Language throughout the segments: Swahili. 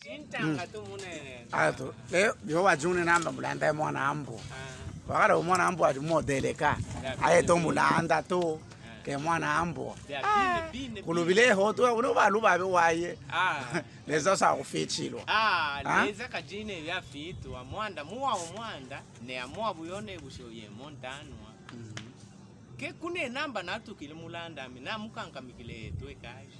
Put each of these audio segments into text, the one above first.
Chintanga tu mune. Ato, yo wajune namba mulanda MWANA'MBWA. Wakala MWANA'MBWA ati modele ka. Aye to mulanda to ke MWANA'MBWA. Kulubile ho to uno baluba be waye. Leza sa kufitshilwa. Leza kajine ya fitu wa mwanda muwa mwanda ne amwa buyone bushoye montanwa. Ke kune namba natukile mulanda mina mukanka mikile to ekaji.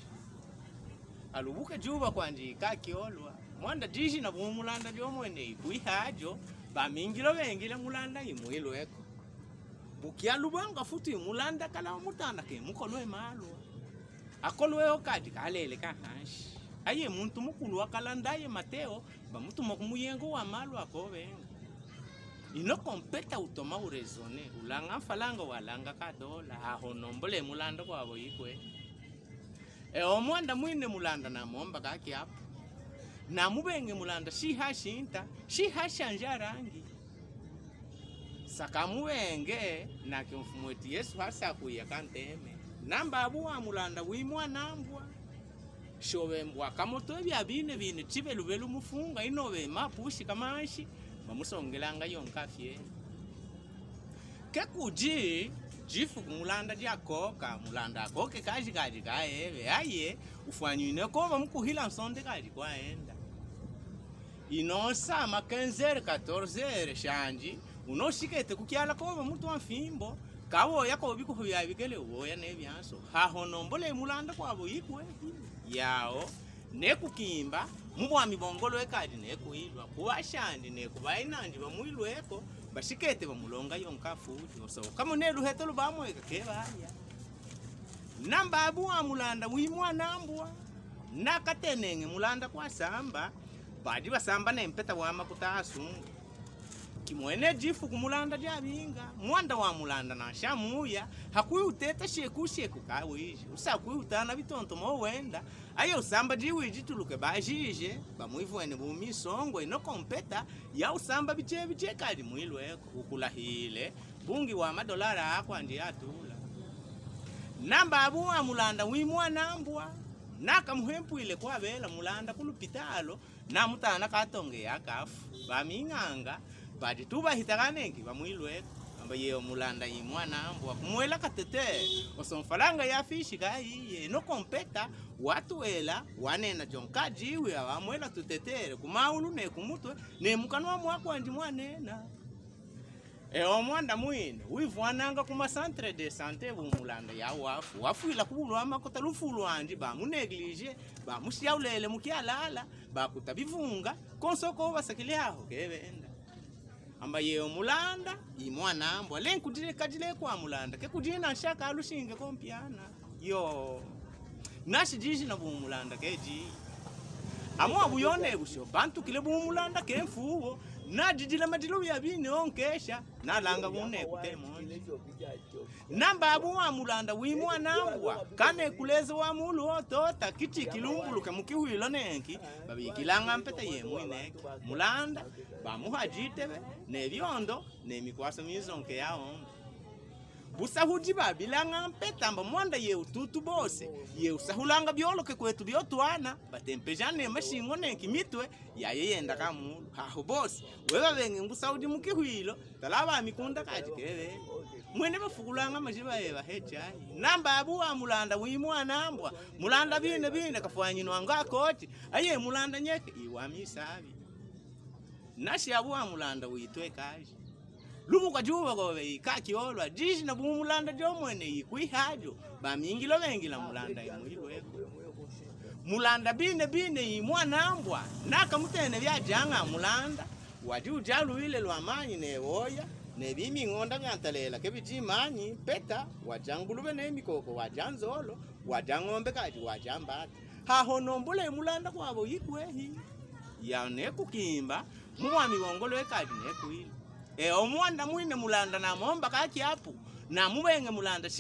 Alubuke juba kwanji kakiolwa mwanda dishi na mulanda lyomwene kuihajo bamingilo bengile mulanda imwilweko bukyalubanga futi mulanda kala mutanda ke mukolwe malo akolweho kati kalele kahanshi aye muntu mukulu wakalandaye Mateo bamutuma kumuyengo wa malo akobenga ino kompeta utoma urezone ulanga falanga walanga kadola aho nombole mulanda kwabo yikwe omwanda mwine mulanda na momba kaki hapo na mubenge mulanda shihashinta shihashanja rangi sakamubenge na kimfumweti Yesu hasa kuya kanteme namba abuwa mulanda wimwanambwa shobembwa kamoto bya bine chibelubelu mufunga inobe mapushi kamashi bamusongelanga yonkafye kekuji jifu mulanda jakoka mulanda akoke kaji kaebe aye ufanyine ko bamukuhila nsonde kaji kwaenda inosa ma 15h 14h shanji unoshikete kukyala ko bamutu amfimbo kawo yako biko byabigele uboya nebyanso haho nombole mulanda kwabo yikwe yao nekukimba mubwami bongolo ekadi nekuilwa kuwashandi nekubainandi bamwilweko bashikete bamulonga yonkafuti so kama neruheto lubamwe kebaya namba abuwa mulanda wimwanambwa nakatenenge mulanda kwa samba badi basamba nempeta wama kutasungu kimwene jifu kumulanda jabinga mwanda wa mulanda na shamuya hakuyi uteta sheku kawiji usakuyi utana bitonto mo wenda ayo usamba jiwiji tuluke bajije bamwivwene bumisongo ino kompeta ya usamba biche kali mwilweko ukulahile bungi wa madolara akwa ndi atula namba abuwa mulanda wimwanambwa nakamuhempwile kwa bela mulanda kulupitalo na mutana katonge yakafu baminganga badi tuba hitaganengi bamwilweko amba yeo mulanda imwanambwa kumwela katete osomfalanga ya fishi gayiye no kompeta watuela wanena jonkajiwe abamwela tutetere kumaulu ne kumutwe ne mukanwa mwako ndi mwanena omwanda mwine wivwananga kuma centre de santé bumulanda ya wafuila kubulwa makota lufulu andi bamuneglige bamusyaulele mukyalala bakutabivunga konsoko basakilyaho kebenda amba yeo mulanda imwanambwa lenkudile kadile kwa mulanda kekudina nshaka alushinge kompyana yo nashi jiji na bumulanda keji amwa buyone busho bantu kile bumulanda kemfuwo na jijila madilu ya bine onkesha na langa bune kutemonji namba abuwa mulanda wimwanambwa kane kuleze wa mulu otota kichi kilumbuluke mukiwilo nenki babikilanga mpeta yemwineke mulanda bamuhajitebe nebyondo nemikwaso mizonke yaomba busahuji babilanga mpeta mba mwanda ye ututu bose ye usahulanga byoloke kwetu byotwana batempejane mashingo nenki mitwe yayenda kamulu haho bose weba benge ngusahuji mukihwilo talaba mikunda kaji kebe mwene bafukulanga majiba yeba hechai namba abuwa mulanda wimwanambwa mulanda bine kafwanyino anga koti aye mulanda nyeke iwamisabi nashi abuwa mulanda uitwe kaji lubu kwa juba gobe ikakiolwa jiji na bumulanda jomwene ikwihajo bamingilo bengila mulanda imwilweko mulanda bine imwanambwa nakamutene byajanga mulanda wadi ujaluile lwamanyi newoya nebimingonda ngantalela kebijimanyi peta wajangulube nemikoko wajanzolo wajangombe kaji wajambata haho nombole mulanda kwabo yikwehi ya nekukimba muwami bongolo ekaji nekuile omwanda mwine mulanda na momba kaki hapo na mubenge mulanda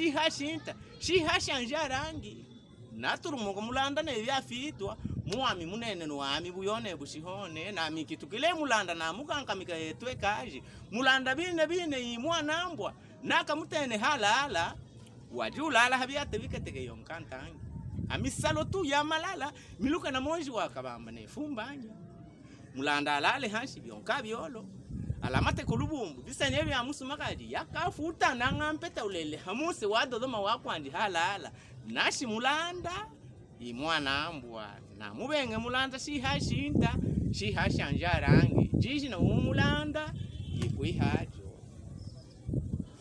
shihashanja rangi naturumogo mulanda ne byafitwa muwami munene nwami buyone bushihone na mikitukile mulanda na mukankamika yetwe kaji mulanda bine imwanambwa nakamutene halala wadi ulala habyate biketeke yonkantangi amisalo tu ya malala miluka na monji wakabamba ne fumbanya mulanda alale hanshi byonka byolo alamate kulubumbu bisanye bya musumakadi yakafuta nangampeta ulele hamuse wadodoma wakwandi halala nashi mulanda imwanambwa na mubenge mulanda shihashinda shihashanja rangi jiji na umulanda yikwihajo